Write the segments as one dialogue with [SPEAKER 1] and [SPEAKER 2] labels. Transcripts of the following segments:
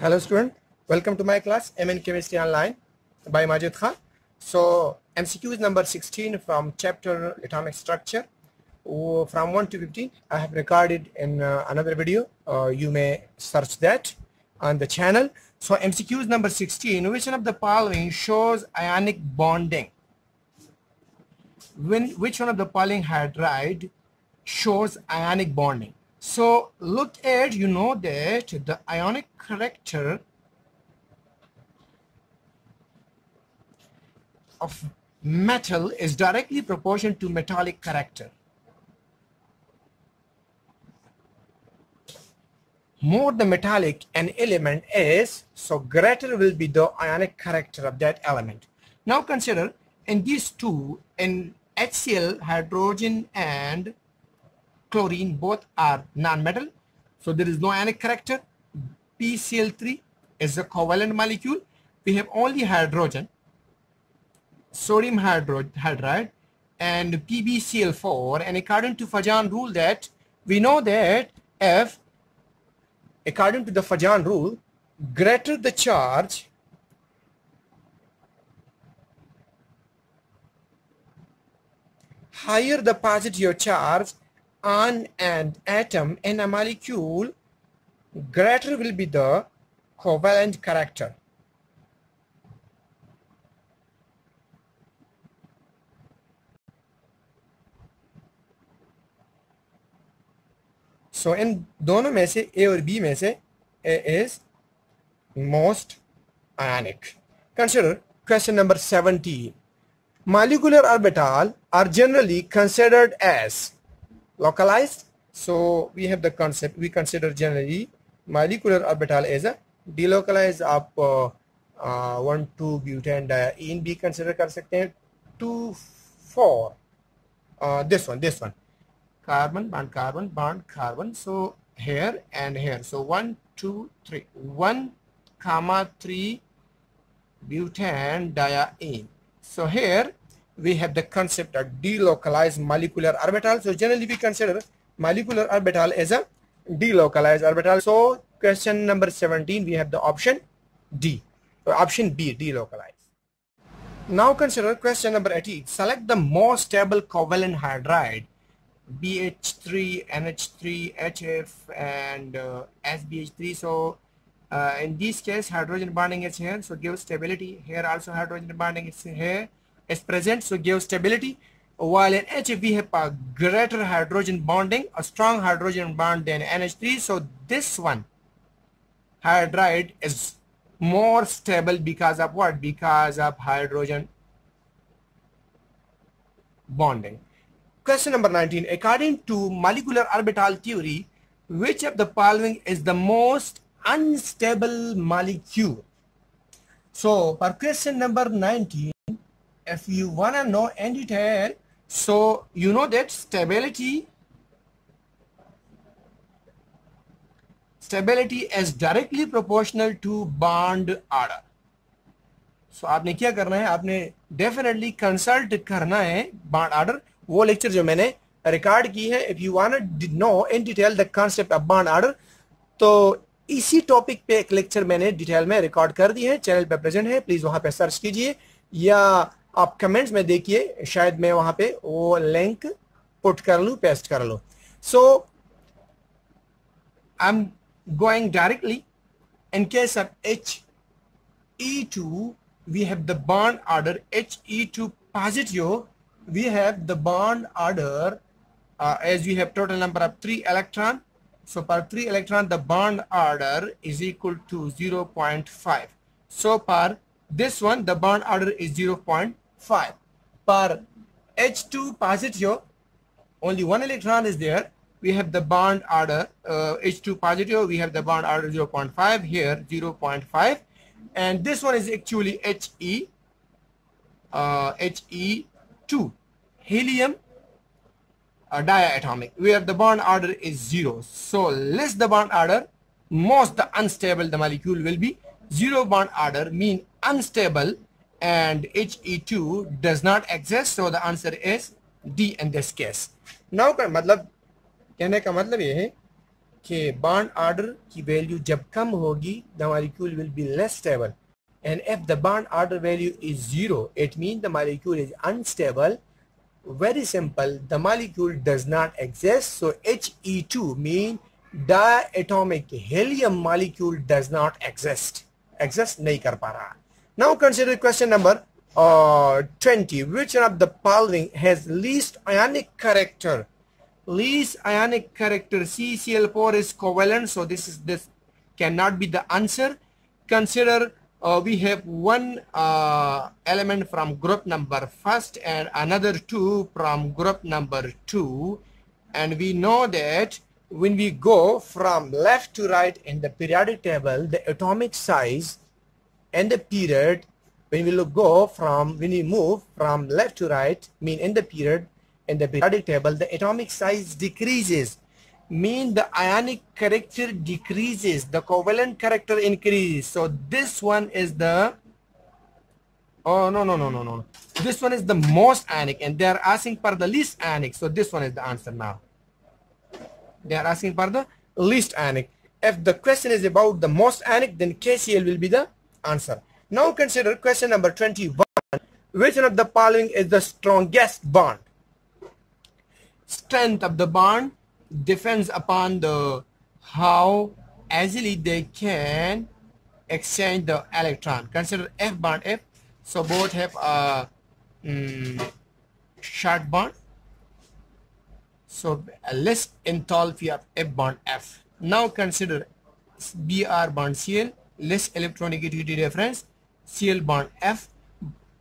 [SPEAKER 1] Hello student, welcome to my class MN Chemistry Online by Majid Khan. So MCQ is number 16 from chapter atomic structure. From 1 to 15 I have recorded in another video. You may search that on the channel. So MCQ is number 16. Which one of the following shows ionic bonding? Which one of the following hydride shows ionic bonding? So look at, you know that the ionic character of metal is directly proportional to metallic character. More the metallic an element is, so greater will be the ionic character of that element. Now consider in these two, in HCl, hydrogen and chlorine, both are non-metal, so there is no ionic character. PCl3 is a covalent molecule. We have only hydrogen, sodium hydride, and PbCl4. And according to Fajan rule, that we know that if, according to the Fajan rule, greater the charge, higher the positive charge on an atom in a molecule, greater will be the covalent character. So in दोनों में से A और B में से A is most ionic. Consider question number 17. Molecular orbitals are generally considered as localized. So we have the concept, we consider generally molecular orbital as a delocalized. आप 1,2 butane diene भी consider कर सकते हैं. 2,4 this one carbon bond carbon. So here and here, so 1 2 3 1,3 butane diene. So here we have the concept of delocalized molecular orbital. So generally we consider molecular orbital as a delocalized orbital. So question number 17, we have the option D, or option B, delocalized. Now consider question number 18. Select the most stable covalent hydride, BH3, NH3, HF, and SBH3. So in this case, hydrogen bonding is here, so give stability. Here also hydrogen bonding is here, is present, so give stability. While in HF we have a greater hydrogen bonding, a strong hydrogen bond than NH3. So this one hydride is more stable because of what? Because of hydrogen bonding. Question number 19. According to molecular orbital theory, which of the following is the most unstable molecule? So for question number 19, if you want to know in detail, so you know that stability is directly proportional to bond order. So आपने क्या करना है, आपने definitely consult करना है bond order. वो lecture जो मैंने रिकॉर्ड की है, if you want to know in detail the concept of bond order, तो इसी टॉपिक पे एक लेक्चर मैंने डिटेल में रिकॉर्ड कर दी है, चैनल पे प्रेजेंट है, प्लीज वहां पे सर्च कीजिए या आप कमेंट्स में देखिए, शायद मैं वहां पे वो लिंक पुट कर लूं, पेस्ट कर लूं. So I am going directly. In case of He2, we have the bond order He2 positive. We have the bond order as we have total number of 3 electron. So per 3 electron, the bond order is equal to 0.5. So per this one, the bond order is 0.5. Per H2 positive, only 1 electron is there. We have the bond order H2 positive. We have the bond order 0.5 here, 0.5, and this one is actually He2, helium diatomic, where the bond order is 0. So less the bond order, most the unstable the molecule will be. 0 bond order mean unstable, and He2 does not exist. So the answer is D in this case. Now कहने का मतलब ये है कि bond order की value जब कम होगी, the molecule will be less stable. And if the bond order value is 0, it means the molecule is unstable. Very simple, the molecule does not exist. So He2 means diatomic helium molecule does not exist. Exist nahi kar pa raha. Now consider question number 20. Which one of the following has least ionic character? Least ionic character, CCl4 is covalent, so this cannot be the answer. Consider we have one element from group number first and another two from group number 2, and we know that when we go from left to right in the periodic table, the atomic size and the period, when we move from left to right, mean in the periodic table, the atomic size decreases, mean the ionic character decreases, the covalent character increases. So this one is the, oh no, this one is the most ionic, and they are asking for the least ionic, so this one is the answer. Now they are asking for the least ionic. If the question is about the most ionic, then KCl will be the answer. Now consider question number 21. Which one of the following is the strongest bond? Strength of the bond depends upon the how easily they can exchange the electron. Consider F bond F. So both have a short bond. So less enthalpy of F bond F. Now consider Br bond Cl, less electronegativity difference, Cl bond F.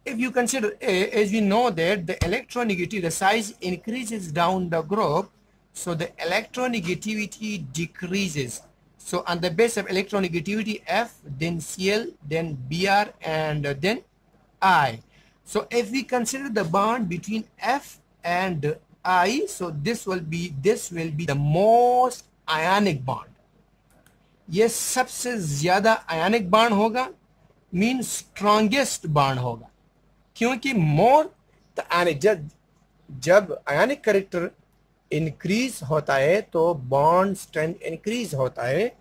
[SPEAKER 1] If you consider A, as we know that the electronegativity, the size increases down the group, so the electronegativity decreases. So on the base of electronegativity F, then Cl, then Br, and then I. So if we consider the bond between F and I, so this will be the most ionic bond. ये सबसे ज़्यादा ionic bond होगा, means strongest bond होगा, क्योंकि more the ionic, जब ionic character increase होता है तो bond strength increase होता है.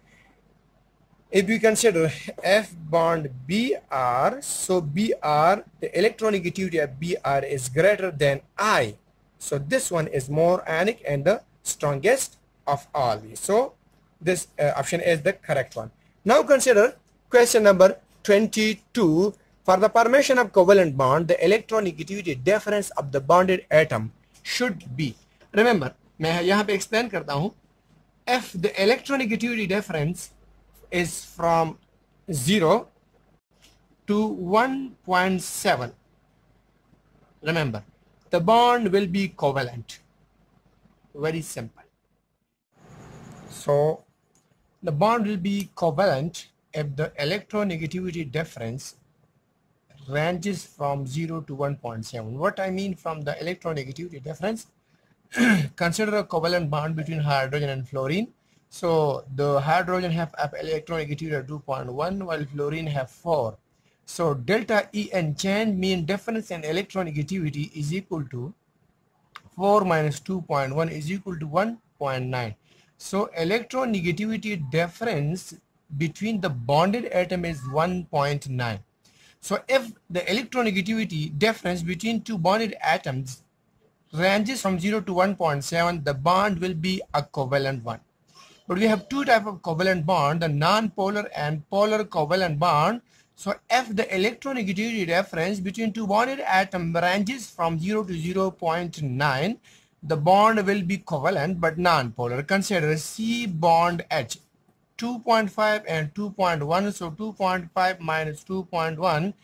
[SPEAKER 1] If we consider F bond Br, so Br, the electronegativity of Br is greater than I. So this one is more ionic and the strongest of all these. So this option is the correct one. Now consider question number 22. For the formation of covalent bond, the electronegativity difference of the bonded atom should be. Remember, मैं यहाँ पे explain करता हूँ. If the electronegativity difference is from 0 to 1.7, remember, the bond will be covalent. Very simple. So the bond will be covalent if the electronegativity difference ranges from 0 to 1.7. What I mean from the electronegativity difference, consider a covalent bond between hydrogen and fluorine. So the hydrogen have electronegativity of 2.1 while fluorine have 4. So delta En change mean difference in electronegativity is equal to 4 minus 2.1 is equal to 1.9. So electronegativity difference between the bonded atom is 1.9. So if the electronegativity difference between two bonded atoms ranges from 0 to 1.7, the bond will be a covalent one. But we have two types of covalent bond, the non-polar and polar covalent bond. So if the electronegativity difference between two bonded atoms ranges from 0 to 0.9, the bond will be covalent but non-polar. Consider C bond H, 2.5 and 2.1. So 2.5 minus 2.1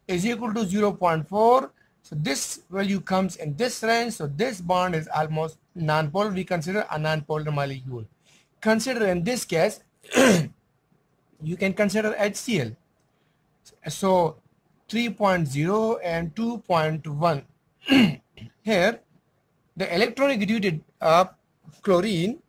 [SPEAKER 1] is equal to 0.4. So this value comes in this range. So this bond is almost non-polar. We consider a non-polar molecule. Consider in this case, you can consider HCl. So 3.0 and 2.1. Here, the electronegativity of chlorine.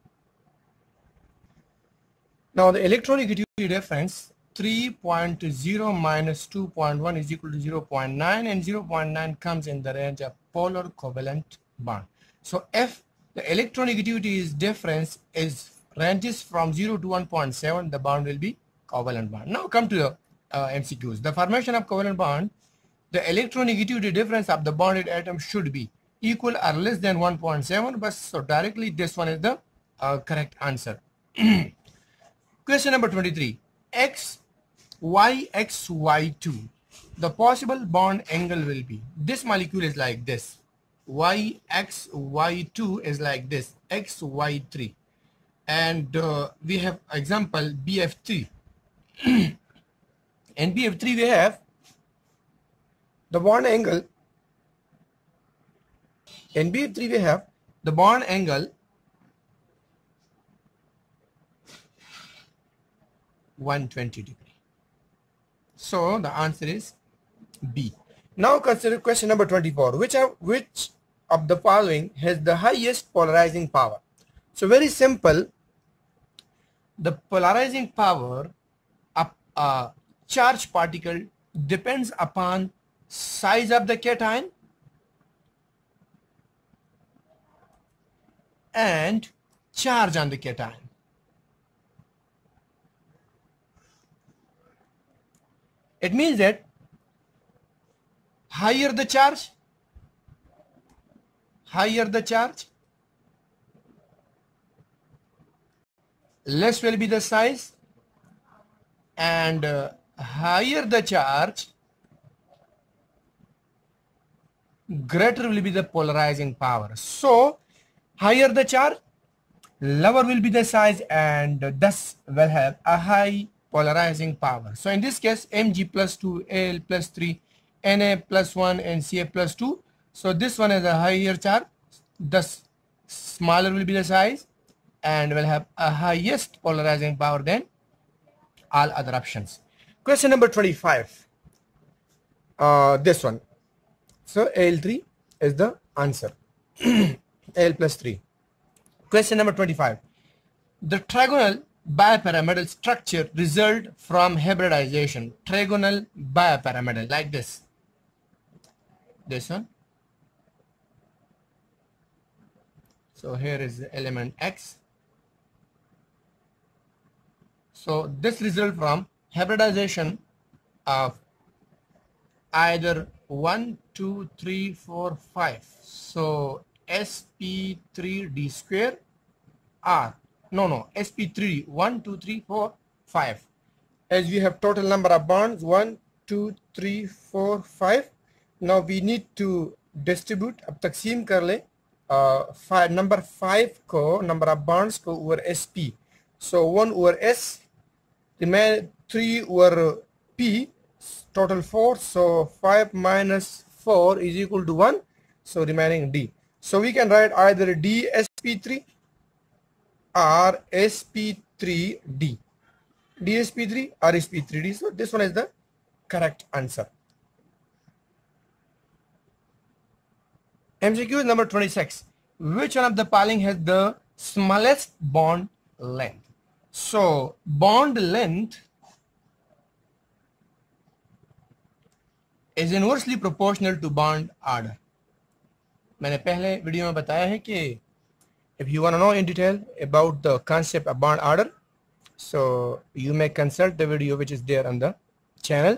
[SPEAKER 1] Now the electronegativity difference 3.0 minus 2.1 is equal to 0.9, and 0.9 comes in the range of polar covalent bond. So if the electronegativity difference is ranges from 0 to 1.7, the bond will be covalent bond. Now come to the MCQs. The formation of covalent bond, the electronegativity difference of the bonded atom should be equal or less than 1.7, but so directly this one is the correct answer. Question number 23. XY2. The possible bond angle will be, this molecule is like this, YXY2 is like this, XY3, and we have example BF3. In BF3 we have the bond angle, in BF3 we have the bond angle 120 degree. So the answer is B. Now consider question number 24. Which of the following has the highest polarizing power? So very simple. The polarizing power of a charged particle depends upon size of the cation and charge on the cation. It means that higher the charge, less will be the size, and higher the charge, greater will be the polarizing power. So higher the charge, lower will be the size, and thus will have a high polarizing power. So in this case, Mg plus 2, Al plus 3, Na plus 1, and Ca plus 2. So this one is a higher charge, thus smaller will be the size and will have a highest polarizing power than all other options. Question number 25. This one. So Al3 is the answer. Al plus 3. Question number 25. The trigonal bipyramidal structure result from hybridization. Trigonal bipyramidal, like this. This one. So here is the element X. So this result from hybridization of either 1, 2, 3, 4, 5. So sp3d square or sp3, 1, 2, 3, 4, 5. As we have total number of bonds 1, 2, 3, 4, 5. Now we need to distribute, अब तकसीम कर ले number 5 को, number of bonds को over sp. So 1 over s, remain 3 over p, total 4. So 5 minus 4 is equal to 1. So remaining d. So we can write either d sp3 or sp3d. dsp3 or sp3d. So this one is the correct answer. MCQ number 26. Which one of the following has the smallest bond length? So bond length is inversely proportional to bond order. मैंने पहले video में बताया है कि if you want to know in detail about the concept of bond order, so you may consult the video which is there on the channel.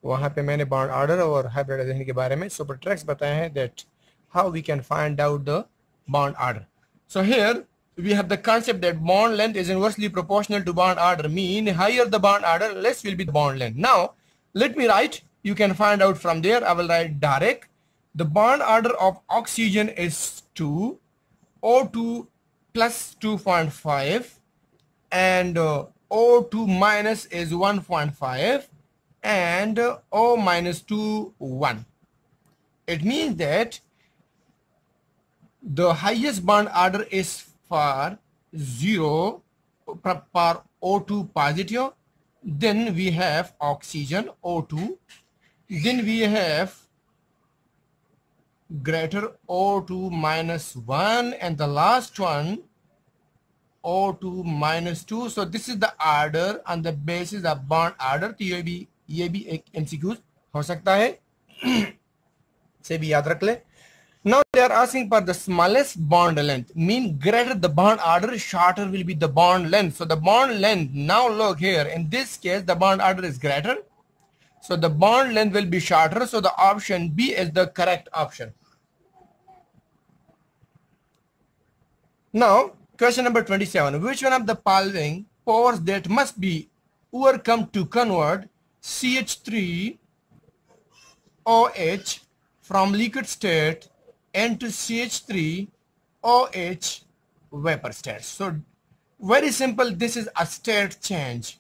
[SPEAKER 1] वहाँ पे मैंने bond order और hybridization के बारे में super tricks बताए हैं that how we can find out the bond order. So here we have the concept that bond length is inversely proportional to bond order, mean higher the bond order, less will be the bond length. Now let me write, you can find out from there. I will write direct. The bond order of oxygen is 2, O2 plus 2.5, and O2 minus is 1.5, and O minus 2, 1. It means that the highest bond order is for 0 for O2 positive. Then we have oxygen O2. Then we have greater O2 minus 1, and the last one O2 minus 2. So this is the order on the basis of bond order. तो ये भी एक MCQ हो सकता है, से भी याद रख ले. Now there are asking for the smallest bond length. Mean greater the bond order, shorter will be the bond length. So the bond length, now look here, in this case the bond order is greater, so the bond length will be shorter. So the option B is the correct option. Now question number 27. Which one of the following powers that must be overcome to convert CH3OH from liquid state into CH3OH vapor state? So very simple, this is a state change,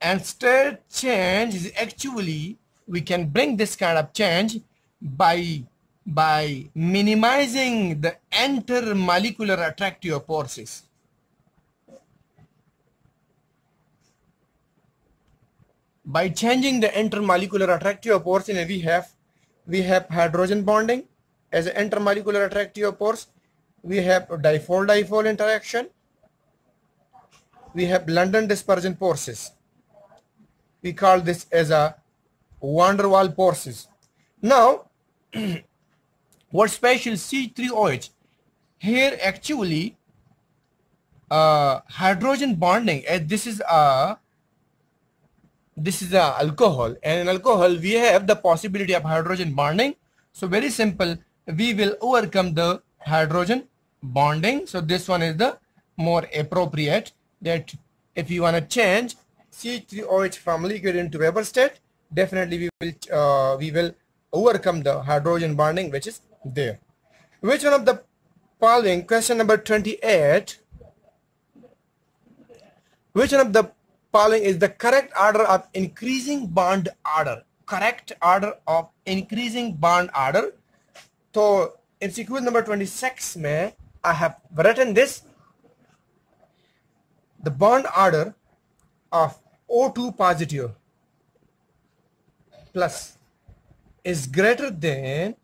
[SPEAKER 1] and state change is actually, we can bring this kind of change by minimizing the intermolecular attractive forces. By changing the intermolecular attractive force, and we have hydrogen bonding as an intermolecular attractive force. We have dipole-dipole interaction. We have London dispersion forces. We call this as a van der Waals forces. Now, what special C3OH? Here actually hydrogen bonding, as this is a alcohol, and in alcohol we have the possibility of hydrogen bonding. So very simple, we will overcome the hydrogen bonding. So this one is the more appropriate, that if you want to change C3OH from liquid into vapor state, definitely we will overcome the hydrogen bonding which is there. Which one of the following, question number 28, which one of the following is the correct order of increasing bond order? Correct order of increasing bond order. So in sequence number 26 mein I have written this: the bond order of O2 positive plus is greater than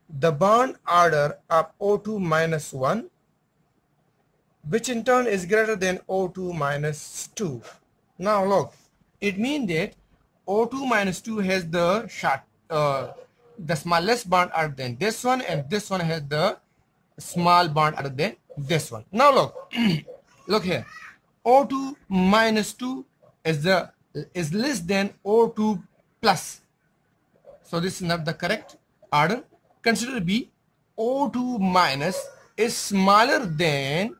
[SPEAKER 1] the bond order of O2 minus 1, which in turn is greater than O2 minus 2. Now look, it means that O2 minus 2 has the smallest bond order than this one, and this one has the small bond order than this one. Now look, look here, O2 minus 2 is less than O2 plus. So this is not the correct order. Consider B, O2 minus is smaller than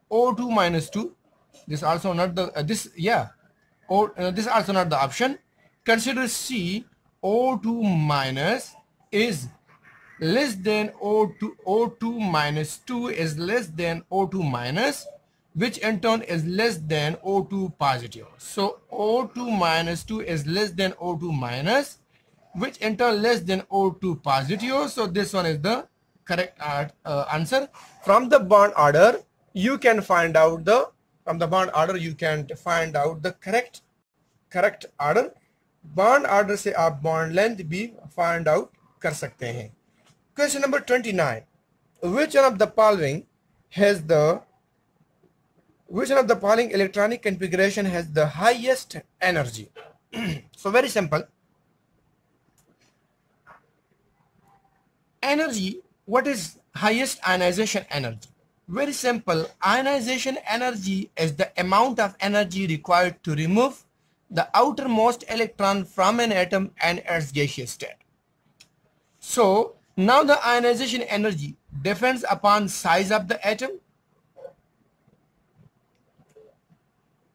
[SPEAKER 1] O2 minus 2. This also not the this is also not the option. Consider C, O2 minus is less than O2 minus 2 is less than O2 minus, which in turn is less than O2 positive. So O2 minus 2 is less than O2 minus, which in turn less than O2 positive. So this one is the correct answer. From the bond order you can find out the correct order. Bond order से आप bond length भी find out कर सकते हैं. Question number 29. Which one of the following electronic configuration has the highest energy? So very simple. Energy, what is highest ionization energy? Very simple. Ionization energy is the amount of energy required to remove the outermost electron from an atom and its gaseous state. So now the ionization energy depends upon size of the atom,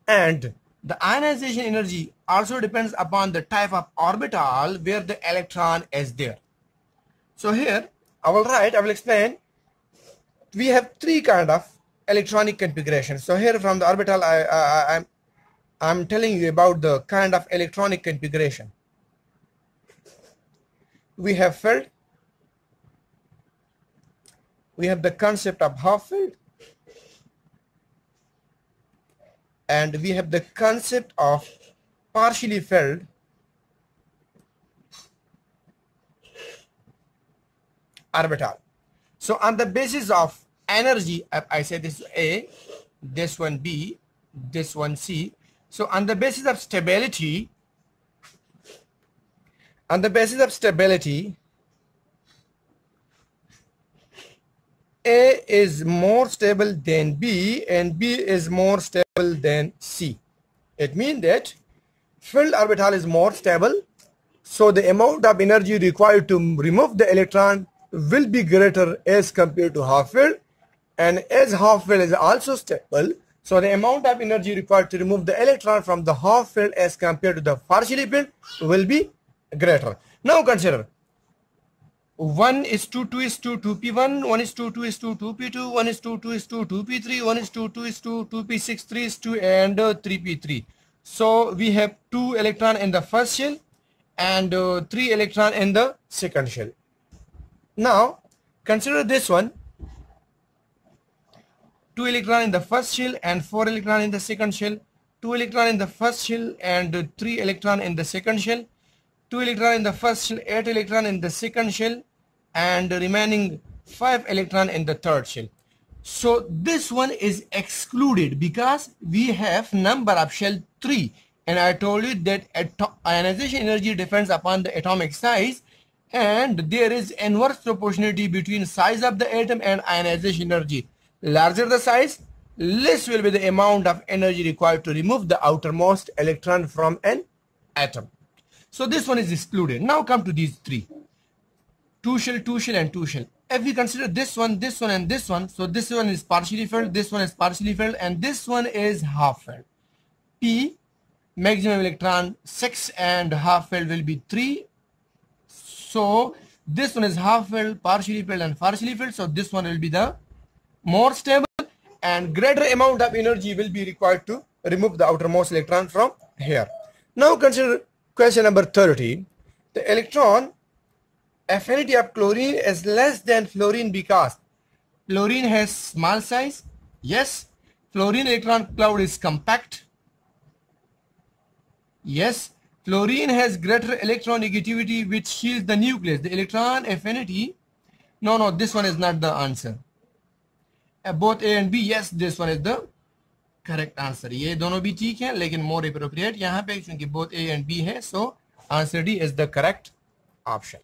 [SPEAKER 1] and the ionization energy also depends upon the type of orbital where the electron is there. So here I will explain. We have three kind of electronic configurations. So here from the orbital I'm telling you about the kind of electronic configuration. We have field, we have the concept of half field, and we have the concept of partially filled orbital. So on the basis of energy, I say this A, this one B, this one C. So on the basis of stability, A is more stable than B and B is more stable than C. It means that filled orbital is more stable, so the amount of energy required to remove the electron will be greater as compared to half filled, and as half filled is also stable, so the amount of energy required to remove the electron from the half filled as compared to the partially filled will be greater. Now consider 1:2 2p1, 1:2 2p2, 1:2 2p3, 1:2 2p6, 3:2 and 3p3. So we have 2 electron in the first shell and 3 electron in the second shell. Now consider this one, 2 electron in the first shell and 4 electron in the second shell, 2 electron in the first shell and 3 electron in the second shell, 2 electron in the first shell, 8 electron in the second shell, and remaining 5 electron in the third shell. So this one is excluded because we have number of shell 3, and I told you that ionization energy depends upon the atomic size, and there is inverse proportionality between size of the atom and ionization energy. Larger the size, less will be the amount of energy required to remove the outermost electron from an atom. So this one is excluded. Now come to these 3. 2 shell, 2 shell and 2 shell. If we consider this one and this one, so this one is partially filled, this one is partially filled, and this one is half filled. P, maximum electron 6 and half filled will be 3. So this one is half filled, partially filled and partially filled. So this one will be the more stable, and greater amount of energy will be required to remove the outermost electron from here. Now consider question number 30. The electron affinity of chlorine is less than fluorine because fluorine has small size. Yes. Fluorine electron cloud is compact. Yes. Fluorine has greater electronegativity which shields the nucleus. The electron affinity, no, this one is not the answer. Both A and B, yes, this one is the correct answer. ये दोनों भी ठीक है, लेकिन more appropriate यहाँ पे क्योंकि both A and B है, so answer D is the correct option.